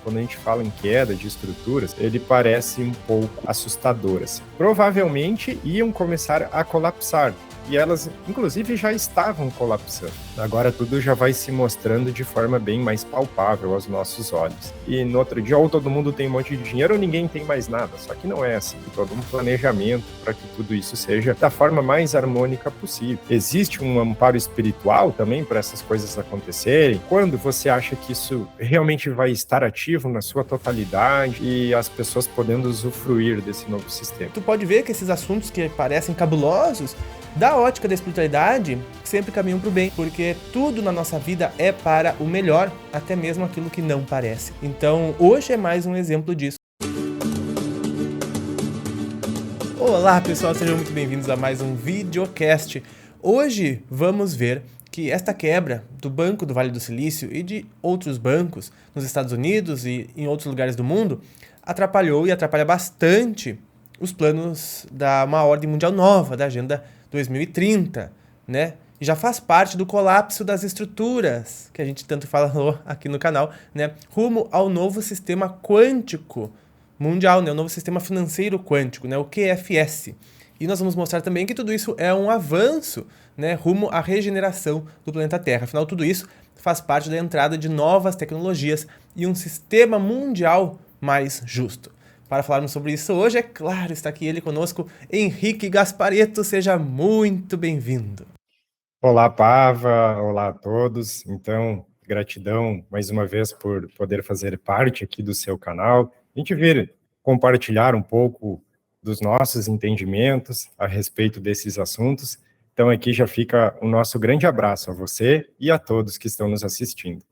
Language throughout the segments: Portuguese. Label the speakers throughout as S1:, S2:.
S1: quando a gente fala em queda de estruturas, ele parece um pouco assustador, assim. Provavelmente iam começar a colapsar, e elas, inclusive, já estavam colapsando. Agora tudo já vai se mostrando de forma bem mais palpável aos nossos olhos. E no outro dia, ou todo mundo tem um monte de dinheiro, ou ninguém tem mais nada. Só que não é assim. Tem todo um planejamento para que tudo isso seja da forma mais harmônica possível. Existe um amparo espiritual também para essas coisas acontecerem. Quando você acha que isso realmente vai estar ativo na sua totalidade e as pessoas podendo usufruir desse novo sistema?
S2: Tu pode ver que esses assuntos que parecem cabulosos, da ótica da espiritualidade, sempre caminham para o bem, porque tudo na nossa vida é para o melhor, até mesmo aquilo que não parece. Então, hoje é mais um exemplo disso. Olá pessoal, sejam muito bem-vindos a mais um videocast. Hoje vamos ver que esta quebra do Banco do Vale do Silício e de outros bancos nos Estados Unidos e em outros lugares do mundo atrapalhou e atrapalha bastante os planos da uma ordem mundial nova, da Agenda 2030, né? E já faz parte do colapso das estruturas, que a gente tanto falou aqui no canal, né? Rumo ao novo sistema quântico mundial, né? O novo sistema financeiro quântico, né? O QFS. E nós vamos mostrar também que tudo isso é um avanço, né? Rumo à regeneração do planeta Terra. Afinal, tudo isso faz parte da entrada de novas tecnologias e um sistema mundial mais justo. Para falarmos sobre isso hoje, é claro, está aqui ele conosco, Henrique Gasparetto, seja muito bem-vindo.
S1: Olá, Pava, olá a todos. Então, gratidão mais uma vez por poder fazer parte aqui do seu canal. A gente vir compartilhar um pouco dos nossos entendimentos a respeito desses assuntos. Então, aqui já fica o nosso grande abraço a você e a todos que estão nos assistindo.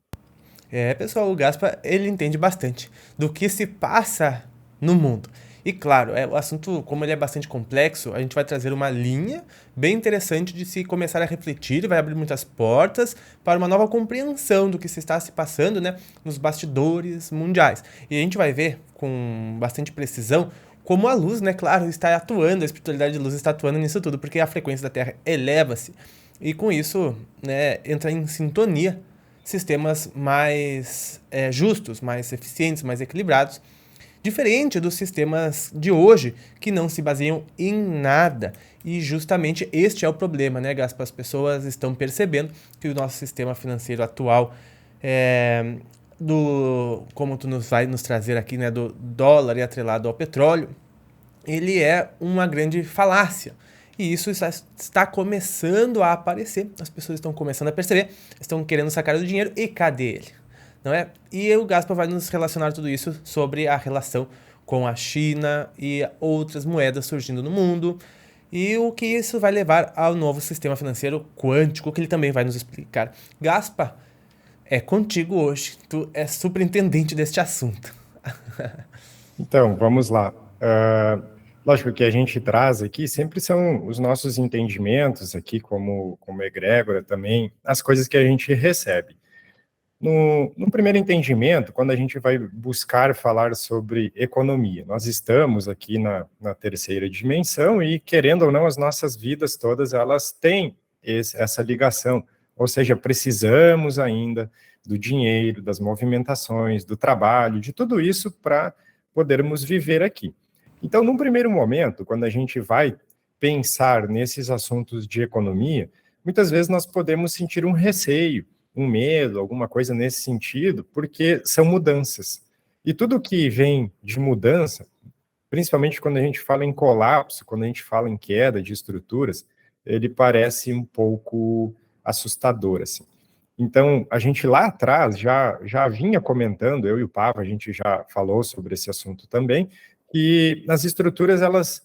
S2: Pessoal, o Gaspa, ele entende bastante do que se passa no mundo. E claro, o assunto, como ele é bastante complexo, a gente vai trazer uma linha bem interessante de se começar a refletir, vai abrir muitas portas para uma nova compreensão do que se está se passando, né, nos bastidores mundiais. E a gente vai ver com bastante precisão como a luz, né, claro, está atuando, a espiritualidade de luz está atuando nisso tudo, porque a frequência da Terra eleva-se e com isso, né, entra em sintonia sistemas mais justos, mais eficientes, mais equilibrados, diferente dos sistemas de hoje, que não se baseiam em nada. E justamente este é o problema, né, Gaspa? As pessoas estão percebendo que o nosso sistema financeiro atual, como tu vai nos trazer aqui, né, do dólar e atrelado ao petróleo, ele é uma grande falácia. E isso está começando a aparecer, as pessoas estão começando a perceber, estão querendo sacar o dinheiro, e cadê ele? Não é? E o Gaspa vai nos relacionar tudo isso sobre a relação com a China e outras moedas surgindo no mundo e o que isso vai levar ao novo sistema financeiro quântico, que ele também vai nos explicar. Gaspa, é contigo hoje, tu é superintendente deste assunto.
S1: Então, vamos lá. Lógico que a gente traz aqui sempre são os nossos entendimentos aqui como egrégora também, as coisas que a gente recebe. No primeiro entendimento, quando a gente vai buscar falar sobre economia, nós estamos aqui na terceira dimensão e, querendo ou não, as nossas vidas todas, elas têm essa ligação, ou seja, precisamos ainda do dinheiro, das movimentações, do trabalho, de tudo isso para podermos viver aqui. Então, num primeiro momento, quando a gente vai pensar nesses assuntos de economia, muitas vezes nós podemos sentir um receio, um medo, alguma coisa nesse sentido, porque são mudanças. E tudo que vem de mudança, principalmente quando a gente fala em colapso, quando a gente fala em queda de estruturas, ele parece um pouco assustador, assim. Então, a gente lá atrás já vinha comentando, eu e o Papa, a gente já falou sobre esse assunto também, que as estruturas, elas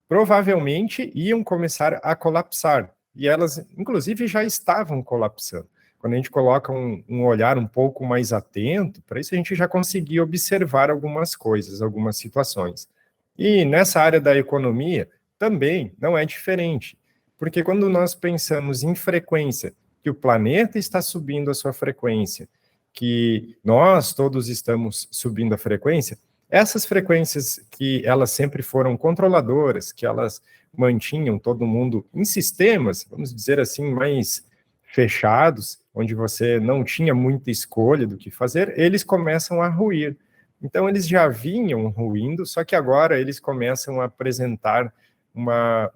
S1: provavelmente iam começar a colapsar, e elas, inclusive, já estavam colapsando. Quando a gente coloca um olhar um pouco mais atento, para isso a gente já conseguia observar algumas coisas, algumas situações. E nessa área da economia, também não é diferente, porque quando nós pensamos em frequência, que o planeta está subindo a sua frequência, que nós todos estamos subindo a frequência, essas frequências que elas sempre foram controladoras, que elas mantinham todo mundo em sistemas, vamos dizer assim, mais fechados, onde você não tinha muita escolha do que fazer, eles começam a ruir. Então, eles já vinham ruindo, só que agora eles começam a apresentar uma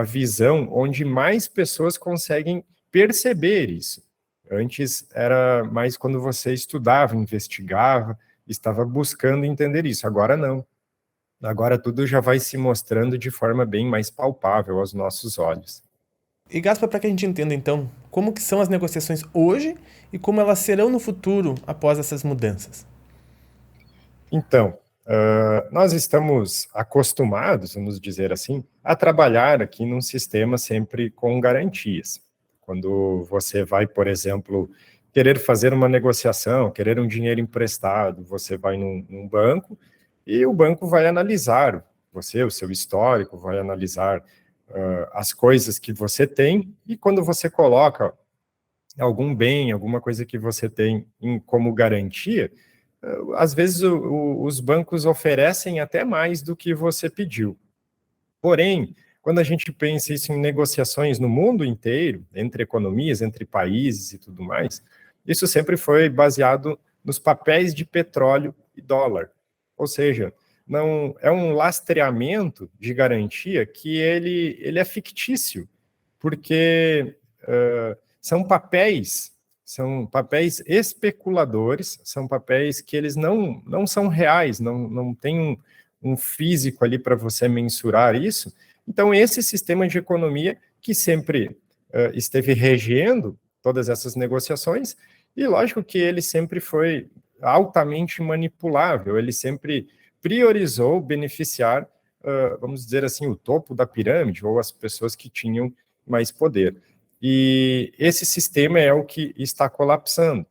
S1: visão onde mais pessoas conseguem perceber isso. Antes era mais quando você estudava, investigava, estava buscando entender isso. Agora não. Agora tudo já vai se mostrando de forma bem mais palpável aos nossos olhos.
S2: E Gaspar, para que a gente entenda então, como que são as negociações hoje e como elas serão no futuro após essas mudanças?
S1: Então, nós estamos acostumados, vamos dizer assim, a trabalhar aqui num sistema sempre com garantias. Quando você vai, por exemplo, querer fazer uma negociação, querer um dinheiro emprestado, você vai num banco e o banco vai analisar você, o seu histórico, vai analisar as coisas que você tem, e quando você coloca algum bem, alguma coisa que você tem como garantia, às vezes os bancos oferecem até mais do que você pediu. Porém, quando a gente pensa isso em negociações no mundo inteiro, entre economias, entre países e tudo mais, isso sempre foi baseado nos papéis de petróleo e dólar. Ou seja, não é um lastreamento de garantia que ele é fictício, porque são papéis especuladores, são papéis que eles não são reais, não tem um físico ali para você mensurar isso. Então, esse sistema de economia que sempre esteve regendo todas essas negociações, e lógico que ele sempre foi altamente manipulável, ele sempre priorizou beneficiar, vamos dizer assim, o topo da pirâmide, ou as pessoas que tinham mais poder. E esse sistema é o que está colapsando.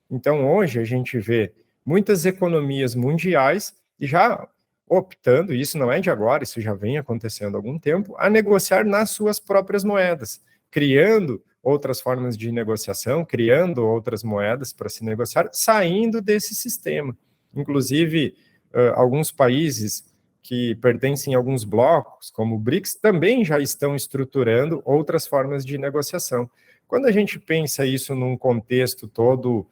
S1: Então, hoje, a gente vê muitas economias mundiais já optando, e isso não é de agora, isso já vem acontecendo há algum tempo, a negociar nas suas próprias moedas, criando outras formas de negociação, criando outras moedas para se negociar, saindo desse sistema. Inclusive, alguns países que pertencem a alguns blocos, como o BRICS, também já estão estruturando outras formas de negociação. Quando a gente pensa isso num contexto todo,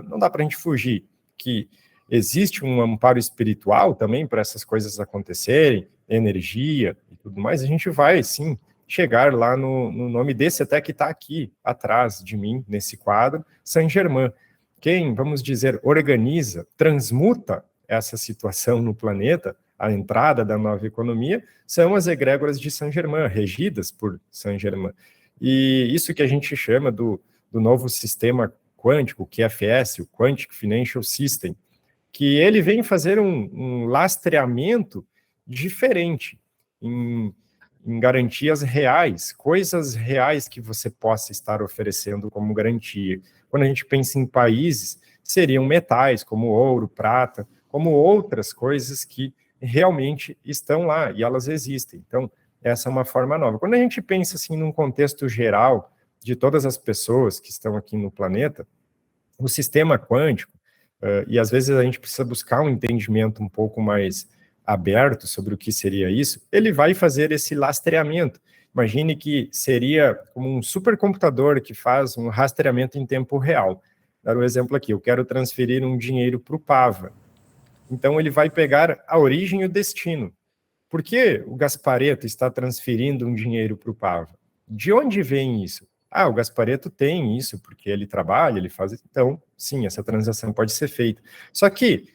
S1: não dá para a gente fugir que existe um amparo espiritual também para essas coisas acontecerem, energia e tudo mais. A gente vai, sim, chegar lá no nome desse até que está aqui atrás de mim, nesse quadro, Saint-Germain. Quem, vamos dizer, organiza, transmuta essa situação no planeta, a entrada da nova economia, são as egrégoras de Saint-Germain, regidas por Saint-Germain. E isso que a gente chama do novo sistema quântico, QFS, o Quantum Financial System, que ele vem fazer um lastreamento diferente em garantias reais, coisas reais que você possa estar oferecendo como garantia. Quando a gente pensa em países, seriam metais, como ouro, prata, como outras coisas que realmente estão lá, e elas existem. Então, essa é uma forma nova. Quando a gente pensa assim num contexto geral de todas as pessoas que estão aqui no planeta, o sistema quântico, e às vezes a gente precisa buscar um entendimento um pouco mais aberto sobre o que seria isso, ele vai fazer esse lastreamento. Imagine que seria como um supercomputador que faz um rastreamento em tempo real. Dar um exemplo aqui, eu quero transferir um dinheiro para o Pava. Então, ele vai pegar a origem e o destino. Por que o Gasparetto está transferindo um dinheiro para o Pava? De onde vem isso? Ah, o Gasparetto tem isso, porque ele trabalha, ele faz... Então, sim, essa transação pode ser feita. Só que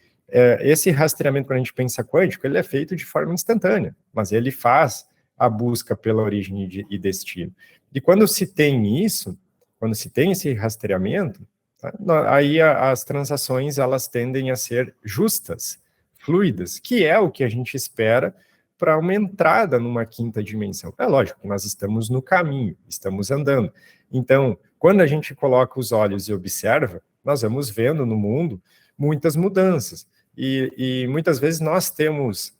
S1: esse rastreamento, quando a gente pensa quântico, ele é feito de forma instantânea, mas ele faz a busca pela origem e destino. E quando se tem isso, quando se tem esse rastreamento, aí as transações elas tendem a ser justas, fluidas, que é o que a gente espera para uma entrada numa quinta dimensão. É lógico que nós estamos no caminho, estamos andando. Então, quando a gente coloca os olhos e observa, nós vamos vendo no mundo muitas mudanças. E muitas vezes nós temos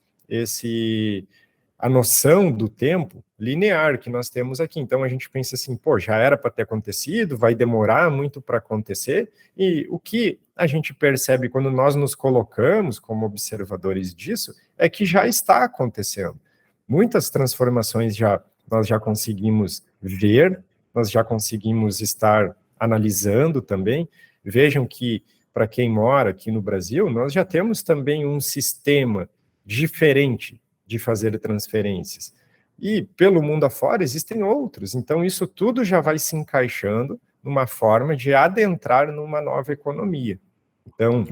S1: a noção do tempo linear que nós temos aqui. Então, a gente pensa assim, pô, já era para ter acontecido, vai demorar muito para acontecer, e o que a gente percebe quando nós nos colocamos como observadores disso é que já está acontecendo. Muitas transformações nós já conseguimos ver, nós já conseguimos estar analisando também. Vejam que para quem mora aqui no Brasil, nós já temos também um sistema diferente de fazer transferências. E pelo mundo afora existem outros. Então, isso tudo já vai se encaixando numa forma de adentrar numa nova economia. Então,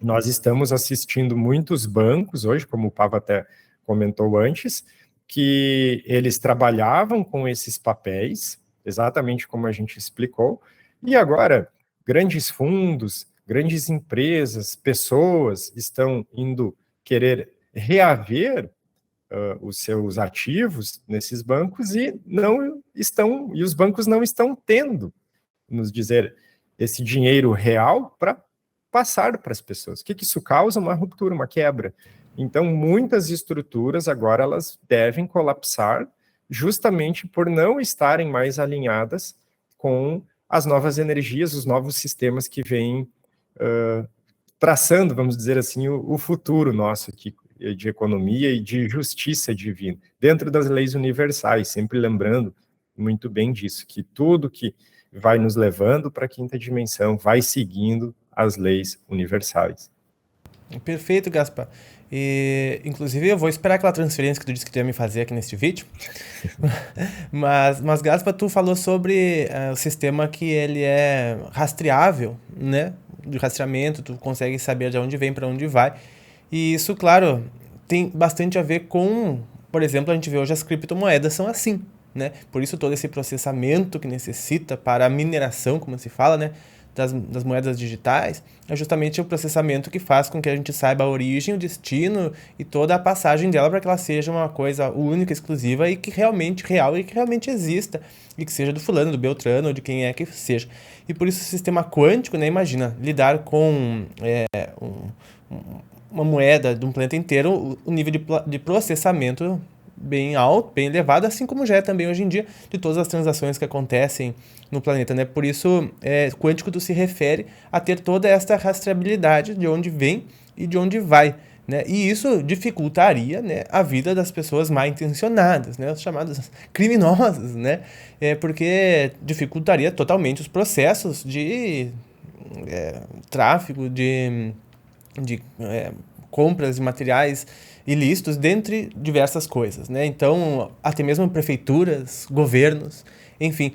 S1: nós estamos assistindo muitos bancos hoje, como o Pava até comentou antes, que eles trabalhavam com esses papéis, exatamente como a gente explicou, e agora grandes fundos, grandes empresas, pessoas estão indo querer reaver os seus ativos nesses bancos e os bancos não estão tendo, nos dizer, esse dinheiro real para passar para as pessoas. O que isso causa? Uma ruptura, uma quebra. Então, muitas estruturas agora elas devem colapsar justamente por não estarem mais alinhadas com as novas energias, os novos sistemas que vêm traçando, vamos dizer assim, o futuro nosso aqui de economia e de justiça divina, dentro das leis universais, sempre lembrando muito bem disso, que tudo que vai nos levando para a quinta dimensão vai seguindo as leis universais.
S2: Perfeito, Gaspar. E, inclusive, eu vou esperar aquela transferência que tu disse que tu ia me fazer aqui neste vídeo. mas Gaspar, tu falou sobre o sistema que ele é rastreável, né? De rastreamento, tu consegue saber de onde vem, para onde vai. E isso, claro, tem bastante a ver com, por exemplo, a gente vê hoje as criptomoedas são assim, né? Por isso todo esse processamento que necessita para a mineração, como se fala, né? Das moedas digitais, é justamente o processamento que faz com que a gente saiba a origem, o destino e toda a passagem dela para que ela seja uma coisa única, exclusiva e que realmente real e que realmente exista e que seja do fulano, do Beltrano ou de quem é que seja. E por isso o sistema quântico, né, imagina, lidar com uma moeda de um planeta inteiro, o nível de processamento bem alto, bem elevado, assim como já é também hoje em dia de todas as transações que acontecem no planeta, né? Por isso, quântico se refere a ter toda esta rastreabilidade de onde vem e de onde vai, né? E isso dificultaria, né, a vida das pessoas mal intencionadas, né? Os chamados criminosos, né? Porque dificultaria totalmente os processos de tráfico, de compras de materiais ilícitos, dentre diversas coisas, né? Então, até mesmo prefeituras, governos, enfim,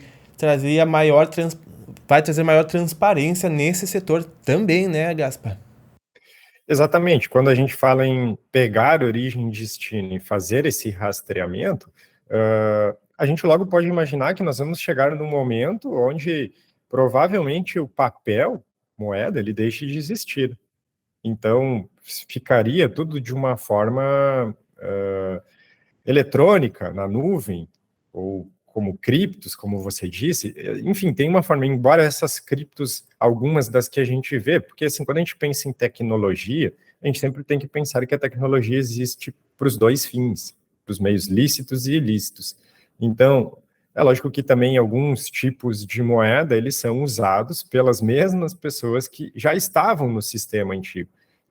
S2: vai trazer maior transparência nesse setor também, né, Gaspar?
S1: Exatamente. Quando a gente fala em pegar origem e destino e fazer esse rastreamento, a gente logo pode imaginar que nós vamos chegar num momento onde provavelmente o papel, moeda, ele deixe de existir. Então, ficaria tudo de uma forma eletrônica, na nuvem, ou como criptos, como você disse. Enfim, tem uma forma, embora essas criptos, algumas das que a gente vê, porque assim, quando a gente pensa em tecnologia, a gente sempre tem que pensar que a tecnologia existe para os dois fins, para os meios lícitos e ilícitos. Então, é lógico que também alguns tipos de moeda, eles são usados pelas mesmas pessoas que já estavam no sistema antigo.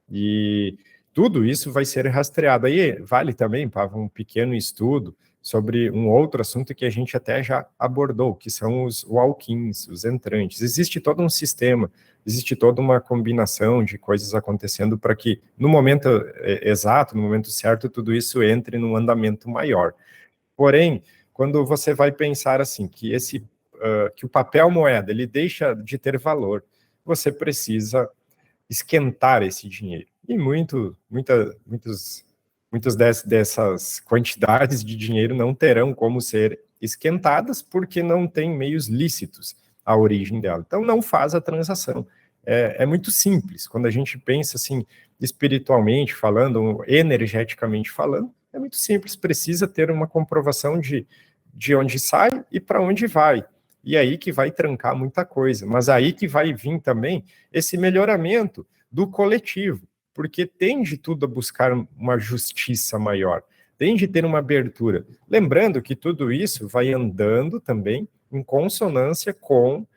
S1: E tudo isso vai ser rastreado. Aí vale também, Pava, um pequeno estudo sobre um outro assunto que a gente até já abordou, que são os walk-ins, os entrantes. Existe todo um sistema, existe toda uma combinação de coisas acontecendo para que, no momento exato, no momento certo, tudo isso entre num andamento maior. Porém, quando você vai pensar assim, que que o papel moeda, ele deixa de ter valor, você precisa esquentar esse dinheiro. E muitas dessas quantidades de dinheiro não terão como ser esquentadas porque não tem meios lícitos à origem dela. Então, não faz a transação. É muito simples. Quando a gente pensa assim, espiritualmente falando, energeticamente falando, é muito simples. Precisa ter uma comprovação de onde sai e para onde vai. E aí que vai trancar muita coisa. Mas aí que vai vir também esse melhoramento do coletivo, porque tem de tudo a buscar uma justiça maior, tem de ter uma abertura. Lembrando que tudo isso vai andando também em consonância com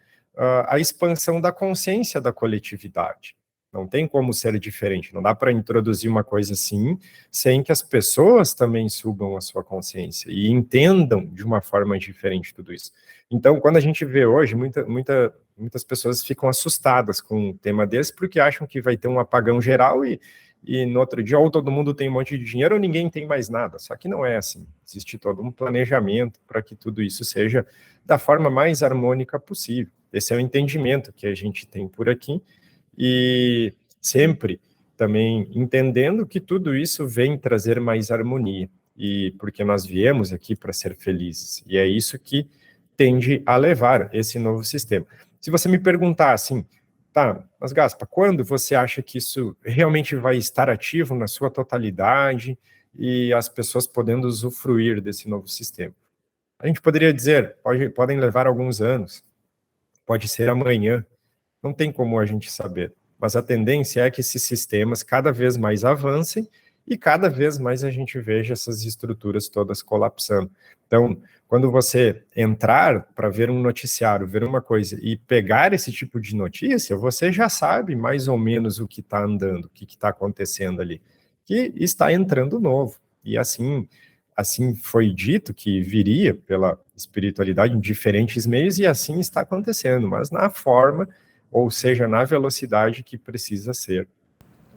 S1: a expansão da consciência da coletividade. Não tem como ser diferente. Não dá para introduzir uma coisa assim sem que as pessoas também subam a sua consciência e entendam de uma forma diferente tudo isso. Então, quando a gente vê hoje, muitas pessoas ficam assustadas com um tema desse porque acham que vai ter um apagão geral e no outro dia ou todo mundo tem um monte de dinheiro ou ninguém tem mais nada. Só que não é assim. Existe todo um planejamento para que tudo isso seja da forma mais harmônica possível. Esse é o entendimento que a gente tem por aqui e sempre também entendendo que tudo isso vem trazer mais harmonia e porque nós viemos aqui para ser felizes e é isso que tende a levar esse novo sistema. Se você me perguntar assim, tá, mas Gaspa, quando você acha que isso realmente vai estar ativo na sua totalidade e as pessoas podendo usufruir desse novo sistema? A gente poderia dizer, podem levar alguns anos, pode ser amanhã, não tem como a gente saber. Mas a tendência é que esses sistemas cada vez mais avancem e cada vez mais a gente veja essas estruturas todas colapsando. Então, quando você entrar para ver um noticiário, ver uma coisa e pegar esse tipo de notícia, você já sabe mais ou menos o que está andando, o que está acontecendo ali, que está entrando novo. E assim foi dito que viria pela espiritualidade em diferentes meios e assim está acontecendo, mas na forma, ou seja, na velocidade que precisa ser.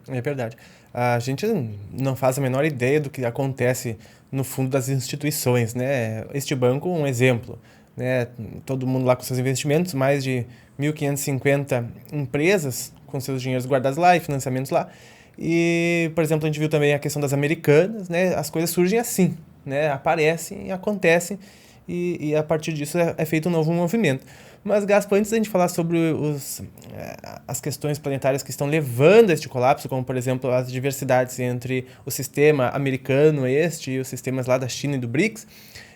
S2: É verdade. A gente não faz a menor ideia do que acontece no fundo das instituições, né? Este banco, um exemplo, né? Todo mundo lá com seus investimentos, mais de 1.550 empresas com seus dinheiros guardados lá e financiamentos lá. E, por exemplo, a gente viu também a questão das americanas, né? As coisas surgem assim, né? Aparecem, acontecem e a partir disso é feito um novo movimento. Mas, Gaspa, antes da gente falar sobre as questões planetárias que estão levando a este colapso, como, por exemplo, as diversidades entre o sistema americano e os sistemas lá da China e do BRICS,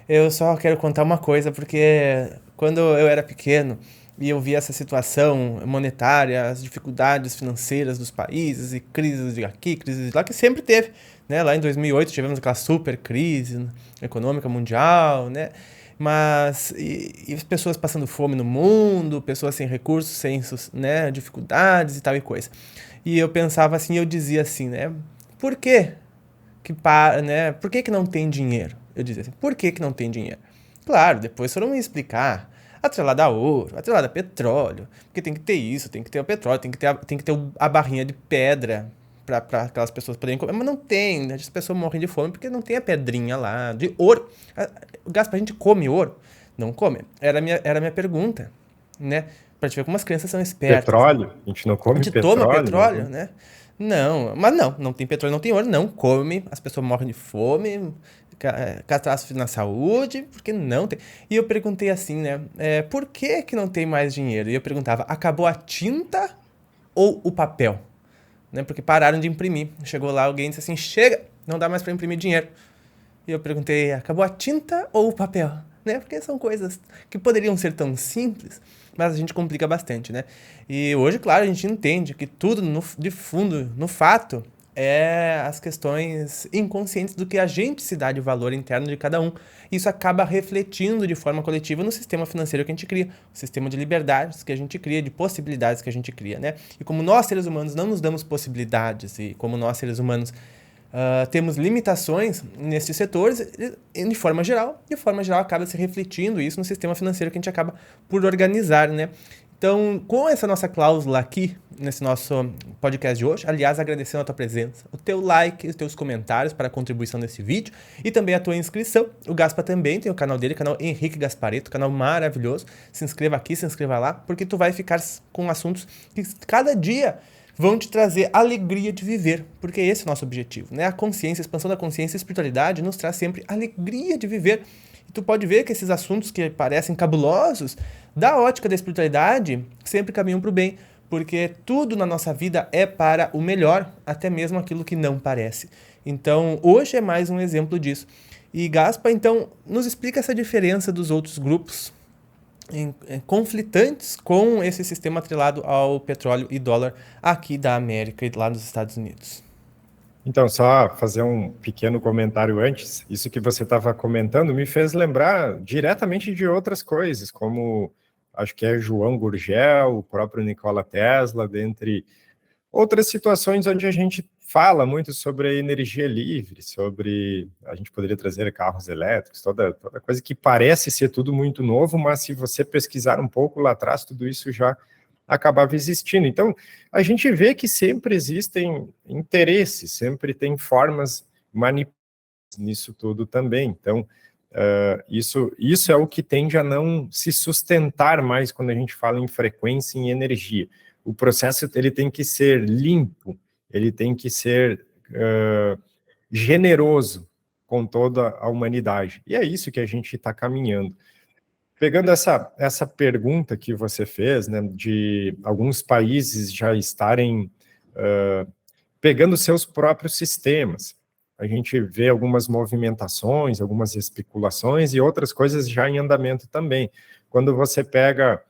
S2: eu só quero contar uma coisa, porque quando eu era pequeno e eu via essa situação monetária, as dificuldades financeiras dos países e crises de aqui, crises de lá, que sempre teve, né? Lá em 2008 tivemos aquela super crise econômica mundial, né? Mas e as pessoas passando fome no mundo, pessoas sem recursos, sem, né, dificuldades e tal e coisa. E eu pensava assim, eu dizia assim, né? Por que né? Por que não tem dinheiro? Eu dizia assim, por que não tem dinheiro? Claro, depois foram me explicar. Atrelado a ouro, atrelado a petróleo, porque tem que ter isso, tem que ter o petróleo, tem que ter a barrinha de pedra para aquelas pessoas poderem comer, mas não tem, né? As pessoas morrem de fome porque não tem a pedrinha lá de ouro. O Gaspa, a gente come ouro? Não come. Era a minha pergunta, né? Pra te ver como as crianças são espertas.
S1: Petróleo? A gente não
S2: A
S1: come
S2: gente
S1: petróleo?
S2: toma petróleo, né? Não, mas não tem petróleo, não tem ouro, não come, as pessoas morrem de fome, catástrofe na saúde, porque não tem. E eu perguntei assim, né? Por que não tem mais dinheiro? E eu perguntava, acabou a tinta ou o papel? Né? Porque pararam de imprimir. Chegou lá alguém e disse assim, chega, não dá mais para imprimir dinheiro. E eu perguntei, acabou a tinta ou o papel? Né? Porque são coisas que poderiam ser tão simples, mas a gente complica bastante, né? E hoje, claro, a gente entende que tudo de fundo, no fato, é as questões inconscientes do que a gente se dá de valor interno de cada um. Isso acaba refletindo de forma coletiva no sistema financeiro que a gente cria, o sistema de liberdades que a gente cria, de possibilidades que a gente cria, né? E como nós, seres humanos, não nos damos possibilidades e como nós, seres humanos, temos limitações nesses setores, de forma geral acaba se refletindo isso no sistema financeiro que a gente acaba por organizar, né? Então, com essa nossa cláusula aqui, nesse nosso podcast de hoje, aliás, agradecendo a tua presença, o teu like, os teus comentários para a contribuição desse vídeo e também a tua inscrição. O Gaspa também tem o canal dele, o canal Henrique Gasparetto, canal maravilhoso. Se inscreva aqui, se inscreva lá, porque tu vai ficar com assuntos que cada dia vão te trazer alegria de viver, porque esse é o nosso objetivo, né? A consciência, a expansão da consciência e a espiritualidade nos traz sempre alegria de viver. E tu pode ver que esses assuntos que parecem cabulosos, da ótica da espiritualidade, sempre caminham para o bem, porque tudo na nossa vida é para o melhor, até mesmo aquilo que não parece. Então, hoje é mais um exemplo disso. E Gaspa, então, nos explica essa diferença dos outros grupos conflitantes com esse sistema atrelado ao petróleo e dólar aqui da América e lá dos Estados Unidos.
S1: Então, só fazer um pequeno comentário antes. Isso que você estava comentando me fez lembrar diretamente de outras coisas, como acho que é João Gurgel, o próprio Nikola Tesla, dentre Outras situações onde a gente fala muito sobre a energia livre, sobre a gente poderia trazer carros elétricos, toda coisa que parece ser tudo muito novo, mas se você pesquisar um pouco lá atrás, tudo isso já acabava existindo. Então, a gente vê que sempre existem interesses, sempre tem formas manipuladas nisso tudo também. Então, isso é o que tende a não se sustentar mais quando a gente fala em frequência e em energia. O processo ele tem que ser limpo, ele tem que ser generoso com toda a humanidade. E é isso que a gente está caminhando. Pegando essa pergunta que você fez, né, de alguns países já estarem pegando seus próprios sistemas. A gente vê algumas movimentações, algumas especulações e outras coisas já em andamento também. Quando você pega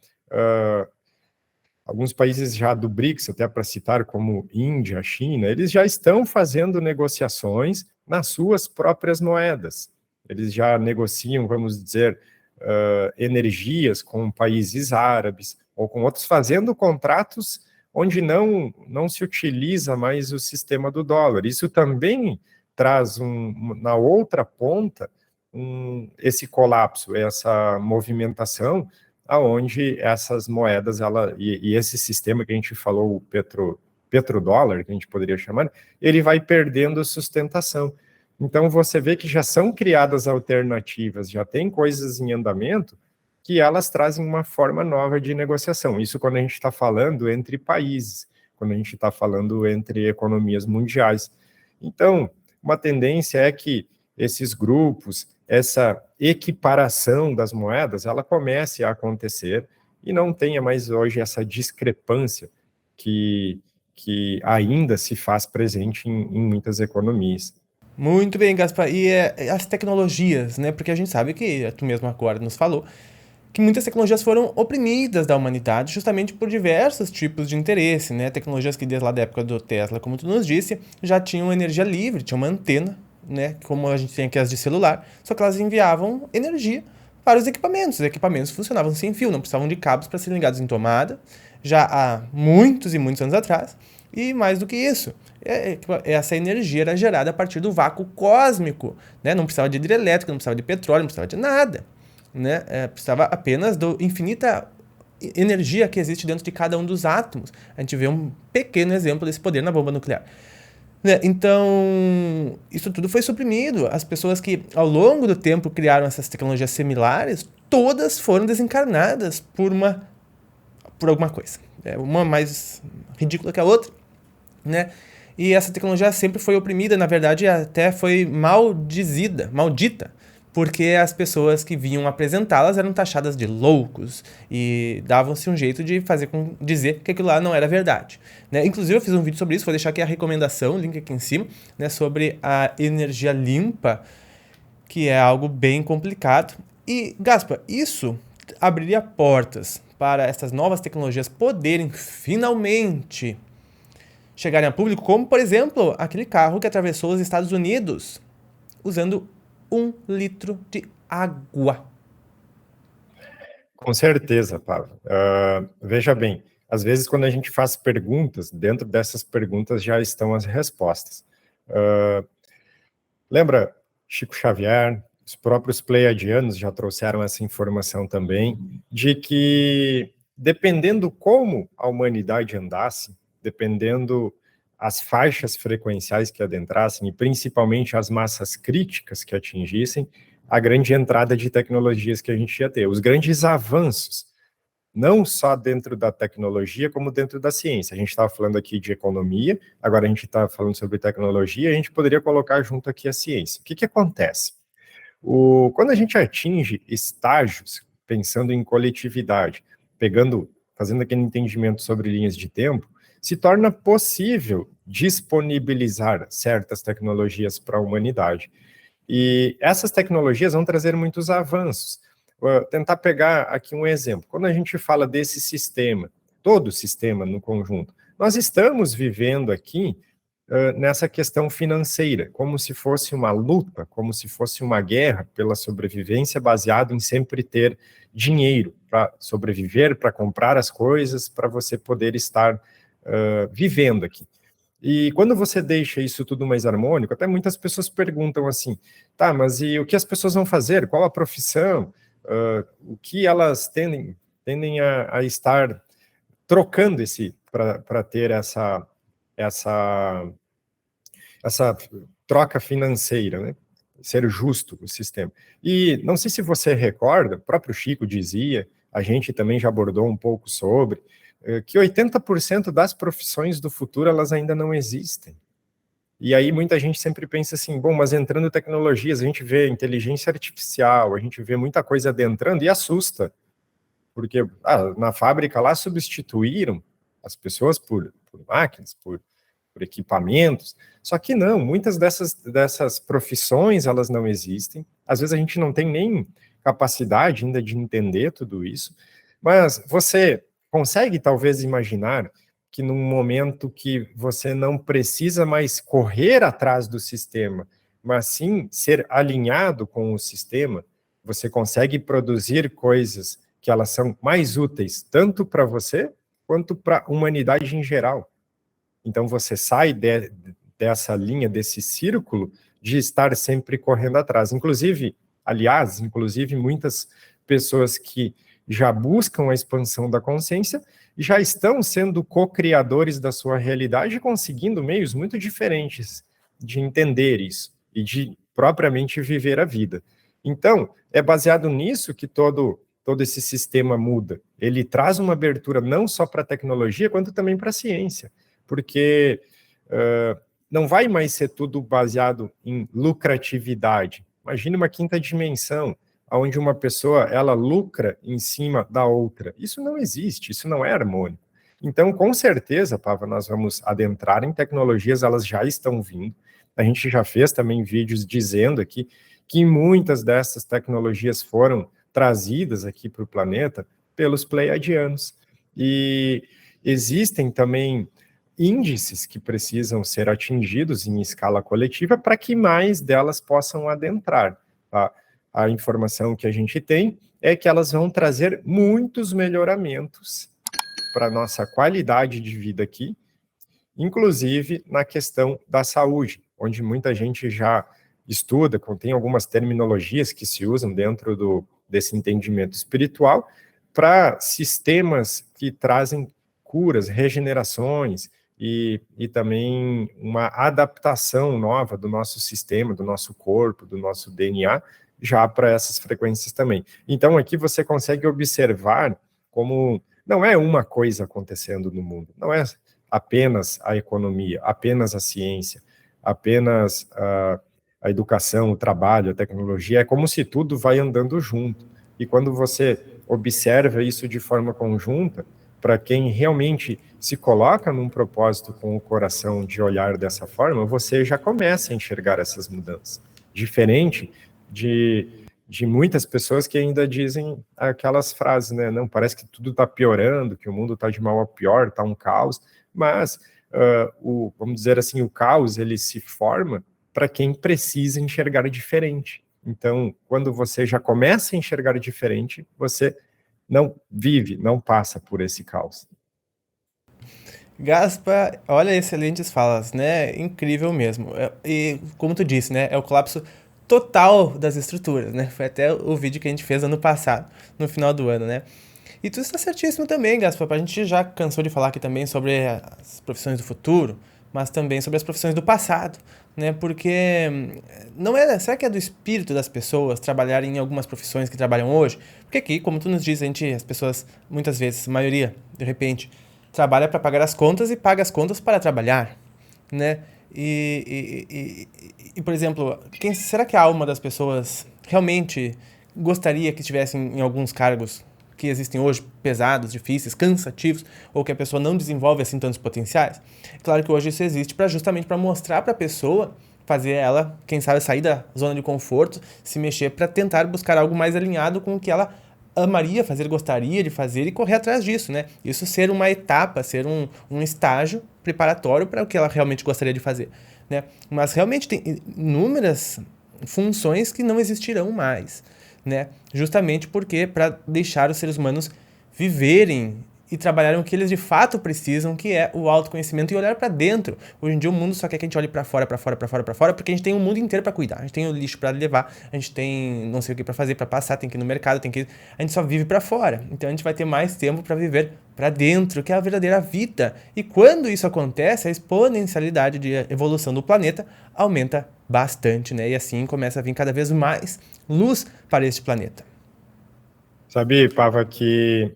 S1: alguns países já do BRICS, até para citar como Índia, China, eles já estão fazendo negociações nas suas próprias moedas. Eles já negociam, vamos dizer, energias com países árabes ou com outros, fazendo contratos onde não se utiliza mais o sistema do dólar. Isso também traz, na outra ponta, esse colapso, essa movimentação, aonde essas moedas, e esse sistema que a gente falou, o petrodólar, que a gente poderia chamar, ele vai perdendo sustentação. Então, você vê que já são criadas alternativas, já tem coisas em andamento, que elas trazem uma forma nova de negociação. Isso quando a gente está falando entre países, quando a gente está falando entre economias mundiais. Então, uma tendência é que esses grupos, essa equiparação das moedas, ela comece a acontecer e não tenha mais hoje essa discrepância que ainda se faz presente em muitas economias.
S2: Muito bem, Gaspar. E as tecnologias, né? Porque a gente sabe que, tu mesmo agora nos falou, que muitas tecnologias foram oprimidas da humanidade justamente por diversos tipos de interesse, né? Tecnologias que desde lá da época do Tesla, como tu nos disse, já tinham energia livre, tinha uma antena, né? Como a gente tem aqui as de celular, só que elas enviavam energia para os equipamentos. Os equipamentos funcionavam sem fio, não precisavam de cabos para serem ligados em tomada, já há muitos e muitos anos atrás. E mais do que isso, essa energia era gerada a partir do vácuo cósmico, né? Não precisava de hidrelétrica, não precisava de petróleo, não precisava de nada, né? Precisava apenas da infinita energia que existe dentro de cada um dos átomos. A gente vê um pequeno exemplo desse poder na bomba nuclear. Né? Então, isso tudo foi suprimido. As pessoas que, ao longo do tempo, criaram essas tecnologias similares, todas foram desencarnadas por alguma coisa. Uma mais ridícula que a outra, né? E essa tecnologia sempre foi oprimida, na verdade, até foi maldita, porque as pessoas que vinham apresentá-las eram taxadas de loucos e davam-se um jeito de dizer que aquilo lá não era verdade. Né? Inclusive, eu fiz um vídeo sobre isso, vou deixar aqui a recomendação, link aqui em cima, né, sobre a energia limpa, que é algo bem complicado. E, Gaspa, isso abriria portas para essas novas tecnologias poderem finalmente chegarem a público, como, por exemplo, aquele carro que atravessou os Estados Unidos usando 1 litro de água.
S1: Com certeza, Pablo. Veja bem, às vezes quando a gente faz perguntas, dentro dessas perguntas já estão as respostas. Lembra Chico Xavier, os próprios pleiadianos já trouxeram essa informação também, de que dependendo como a humanidade andasse, dependendo as faixas frequenciais que adentrassem, e principalmente as massas críticas que atingissem, a grande entrada de tecnologias que a gente ia ter, os grandes avanços, não só dentro da tecnologia, como dentro da ciência. A gente estava falando aqui de economia, agora a gente está falando sobre tecnologia, a gente poderia colocar junto aqui a ciência. O que acontece? Quando a gente atinge estágios, pensando em coletividade, fazendo aquele entendimento sobre linhas de tempo, se torna possível disponibilizar certas tecnologias para a humanidade. E essas tecnologias vão trazer muitos avanços. Vou tentar pegar aqui um exemplo. Quando a gente fala desse sistema, todo o sistema no conjunto, nós estamos vivendo aqui nessa questão financeira, como se fosse uma luta, como se fosse uma guerra pela sobrevivência, baseado em sempre ter dinheiro para sobreviver, para comprar as coisas, para você poder estar vivendo aqui. E quando você deixa isso tudo mais harmônico, até muitas pessoas perguntam assim, tá, mas e o que as pessoas vão fazer? Qual a profissão? O que elas tendem a estar trocando para ter essa troca financeira, né? Ser justo o sistema. E não sei se você recorda, o próprio Chico dizia, a gente também já abordou um pouco sobre, que 80% das profissões do futuro elas ainda não existem. E aí muita gente sempre pensa assim, bom, mas entrando tecnologias, a gente vê inteligência artificial, a gente vê muita coisa adentrando e assusta, porque na fábrica lá substituíram as pessoas por máquinas, por equipamentos, só que não, muitas dessas profissões, elas não existem, às vezes a gente não tem nem capacidade ainda de entender tudo isso, mas você consegue talvez imaginar que num momento que você não precisa mais correr atrás do sistema, mas sim ser alinhado com o sistema, você consegue produzir coisas que elas são mais úteis, tanto para você, quanto para a humanidade em geral. Então você sai dessa linha, desse círculo de estar sempre correndo atrás. Inclusive muitas pessoas que já buscam a expansão da consciência já estão sendo co-criadores da sua realidade, conseguindo meios muito diferentes de entender isso e de propriamente viver a vida. Então, é baseado nisso que todo esse sistema muda. Ele traz uma abertura não só para a tecnologia, quanto também para a ciência, porque não vai mais ser tudo baseado em lucratividade. Imagine uma quinta dimensão, onde uma pessoa ela lucra em cima da outra. Isso não existe, isso não é harmônico. Então, com certeza, Pava, nós vamos adentrar em tecnologias, elas já estão vindo. A gente já fez também vídeos dizendo aqui que muitas dessas tecnologias foram trazidas aqui para o planeta pelos pleiadianos. E existem também índices que precisam ser atingidos em escala coletiva para que mais delas possam adentrar. Tá? A informação que a gente tem é que elas vão trazer muitos melhoramentos para a nossa qualidade de vida aqui, inclusive na questão da saúde, onde muita gente já estuda, tem algumas terminologias que se usam dentro desse entendimento espiritual para sistemas que trazem curas, regenerações e também uma adaptação nova do nosso sistema, do nosso corpo, do nosso DNA, já para essas frequências também. Então, aqui você consegue observar como não é uma coisa acontecendo no mundo, não é apenas a economia, apenas a ciência, apenas a educação, o trabalho, a tecnologia, é como se tudo vai andando junto. E quando você observa isso de forma conjunta, para quem realmente se coloca num propósito com o coração de olhar dessa forma, você já começa a enxergar essas mudanças. Diferente de muitas pessoas que ainda dizem aquelas frases, né? Não, parece que tudo está piorando, que o mundo está de mal a pior, está um caos, mas, vamos dizer assim, o caos, ele se forma para quem precisa enxergar diferente. Então, quando você já começa a enxergar diferente, você não vive, não passa por esse caos.
S2: Gaspa, olha, excelentes falas, né? Incrível mesmo. E, como tu disse, né? É o colapso total das estruturas, né? Foi até o vídeo que a gente fez ano passado, no final do ano, né? E tu está certíssimo também, Gaspa. A gente já cansou de falar aqui também sobre as profissões do futuro, mas também sobre as profissões do passado, né? Porque não é, será que é do espírito das pessoas trabalharem em algumas profissões que trabalham hoje? Porque aqui, como tu nos diz, as pessoas, muitas vezes, a maioria, de repente, trabalha para pagar as contas e paga as contas para trabalhar, né? E por exemplo, será que a alma das pessoas realmente gostaria que estivessem em alguns cargos que existem hoje, pesados, difíceis, cansativos, ou que a pessoa não desenvolve assim tantos potenciais? Claro que hoje isso existe justamente para mostrar para a pessoa, fazer ela, quem sabe, sair da zona de conforto, se mexer para tentar buscar algo mais alinhado com o que ela amaria fazer, gostaria de fazer e correr atrás disso, né? Isso ser uma etapa, ser um estágio preparatório para o que ela realmente gostaria de fazer, né? Mas realmente tem inúmeras funções que não existirão mais, né? Justamente porque para deixar os seres humanos viverem e trabalharem o que eles de fato precisam, que é o autoconhecimento e olhar pra dentro. Hoje em dia o mundo só quer que a gente olhe pra fora, porque a gente tem o mundo inteiro pra cuidar. A gente tem o lixo pra levar, a gente tem não sei o que pra fazer, pra passar, tem que ir no mercado, a gente só vive pra fora. Então a gente vai ter mais tempo pra viver pra dentro, que é a verdadeira vida. E quando isso acontece, a exponencialidade de evolução do planeta aumenta bastante, né? E assim começa a vir cada vez mais luz para este planeta.
S1: Sabe, Pava, que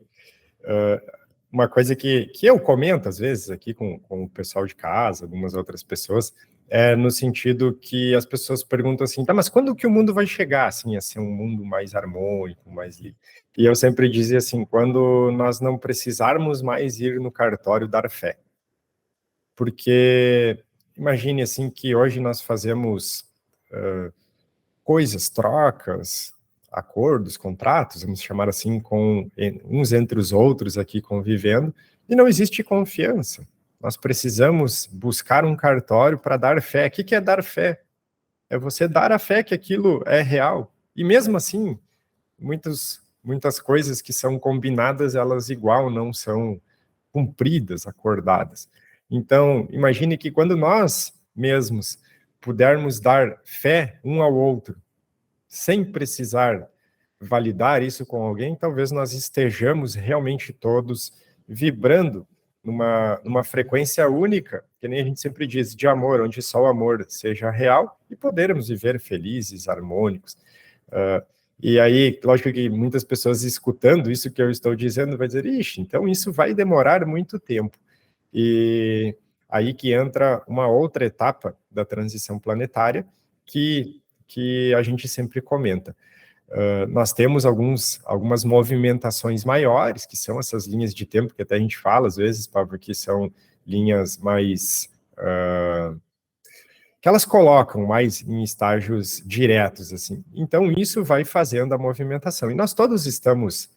S1: uma coisa que eu comento às vezes aqui com o pessoal de casa, algumas outras pessoas, é no sentido que as pessoas perguntam assim, tá, mas quando que o mundo vai chegar, assim, a ser um mundo mais harmônico, mais livre? E eu sempre dizia assim, quando nós não precisarmos mais ir no cartório dar fé. Porque imagine assim que hoje nós fazemos coisas, trocas, acordos, contratos, vamos chamar assim, com uns entre os outros aqui convivendo, e não existe confiança. Nós precisamos buscar um cartório para dar fé. O que é dar fé? É você dar a fé que aquilo é real. E mesmo assim, muitas coisas que são combinadas, elas igual não são cumpridas, acordadas. Então, imagine que quando nós mesmos pudermos dar fé um ao outro, sem precisar validar isso com alguém, talvez nós estejamos realmente todos vibrando numa frequência única, que nem a gente sempre diz, de amor, onde só o amor seja real e podermos viver felizes, harmônicos. E aí, lógico que muitas pessoas escutando isso que eu estou dizendo vai dizer, ixi, então isso vai demorar muito tempo. E aí que entra uma outra etapa da transição planetária que a gente sempre comenta. Nós temos algumas movimentações maiores, que são essas linhas de tempo, que até a gente fala às vezes, porque são linhas mais... que elas colocam mais em estágios diretos, assim. Então, isso vai fazendo a movimentação. E nós todos estamos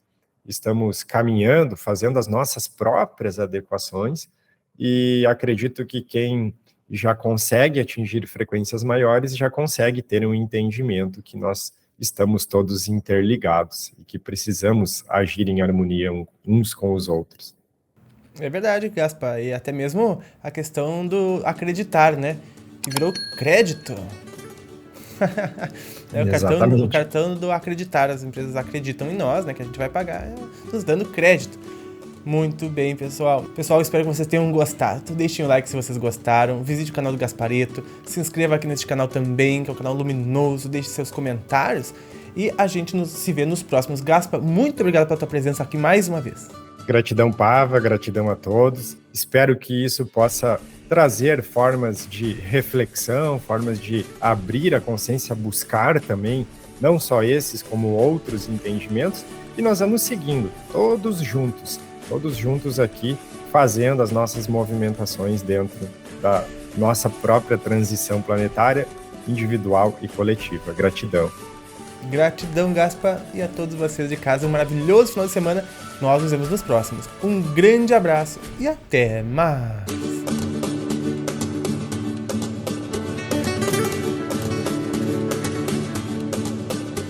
S1: caminhando, fazendo as nossas próprias adequações, e acredito que quem já consegue atingir frequências maiores já consegue ter um entendimento que nós estamos todos interligados e que precisamos agir em harmonia uns com os outros.
S2: É verdade, Gaspa. E até mesmo a questão do acreditar, né? Que virou crédito. O cartão do acreditar. As empresas acreditam em nós, né? Que a gente vai pagar nos dando crédito. Muito bem, pessoal. Pessoal, espero que vocês tenham gostado. Deixem o like se vocês gostaram. Visite o canal do Gaspareto. Se inscreva aqui nesse canal também, que é um canal luminoso. Deixe seus comentários. E a gente se vê nos próximos. Gaspa, muito obrigado pela tua presença aqui mais uma vez.
S1: Gratidão, Pava. Gratidão a todos. Espero que isso possa trazer formas de reflexão, formas de abrir a consciência, buscar também, não só esses, como outros entendimentos. E nós vamos seguindo, todos juntos aqui, fazendo as nossas movimentações dentro da nossa própria transição planetária, individual e coletiva. Gratidão.
S2: Gratidão, Gaspa, e a todos vocês de casa. Um maravilhoso final de semana. Nós nos vemos nos próximos. Um grande abraço e até mais!